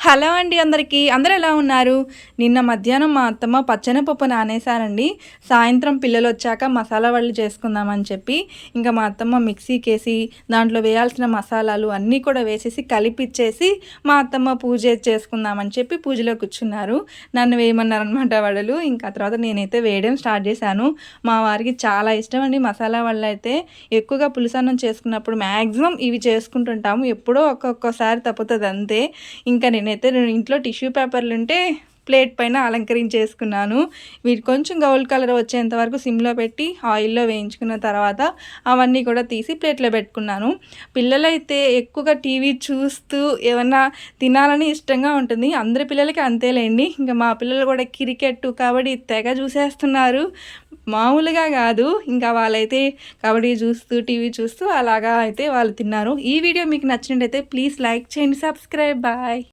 Hello అండి అందరికీ. అందరూ ఎలా ఉన్నారు? నిన్న మధ్యాహ్నం మా అత్తమ్మ పచ్చెనపప్పు నానేసారండి. సాయంత్రం పిల్లలొచ్చాక మసాలా వడలు చేసుకుందామని చెప్పి, ఇంకా మా అత్తమ్మ మిక్సీకేసి, దాంట్లో వేయాల్సిన మసాలాలు అన్నీ కూడా వేసేసి, కలిపిచ్చేసి, మా అత్తమ్మ పూజ చేసుకుందామని చెప్పి పూజలో కూర్చున్నారు. నన్ను వేయమన్నారనమాట వడలు. ఇంకా తర్వాత నేనైతే వేయడం స్టార్ట్ చేశాను. మా వారికి చాలా ఇష్టం అండి మసాలా వడలైతే. ఎక్కువగా పులుసన్నం చేసుకున్నప్పుడు మ్యాక్సిమం ఇవి చేసుకుంటుంటాము. ఎప్పుడో ఒక్కొక్కసారి తప్పుతది అంతే. ఇంకా నేనైతే ఇంట్లో టిష్యూ పేపర్లుంటే ప్లేట్ పైన అలంకరించేసుకున్నాను. వీటి కొంచెం గౌల్ కలర్ వచ్చేంత వరకు సిమ్లో పెట్టి ఆయిల్లో వేయించుకున్న తర్వాత అవన్నీ కూడా తీసి ప్లేట్లో పెట్టుకున్నాను. పిల్లలైతే ఎక్కువగా టీవీ చూస్తూ ఏమన్నా తినాలని ఇష్టంగా ఉంటుంది. అందరి పిల్లలకి అంతేలేండి. ఇంకా మా పిల్లలు కూడా క్రికెట్ కబడ్డీ తెగ చూసేస్తున్నారు. మామూలుగా కాదు. ఇంకా వాళ్ళైతే కబడ్డీ చూస్తూ టీవీ చూస్తూ అలాగా అయితే వాళ్ళు తిన్నారు. ఈ వీడియో మీకు నచ్చినట్టయితే ప్లీజ్ లైక్ చేయండి, సబ్స్క్రైబ్. బాయ్.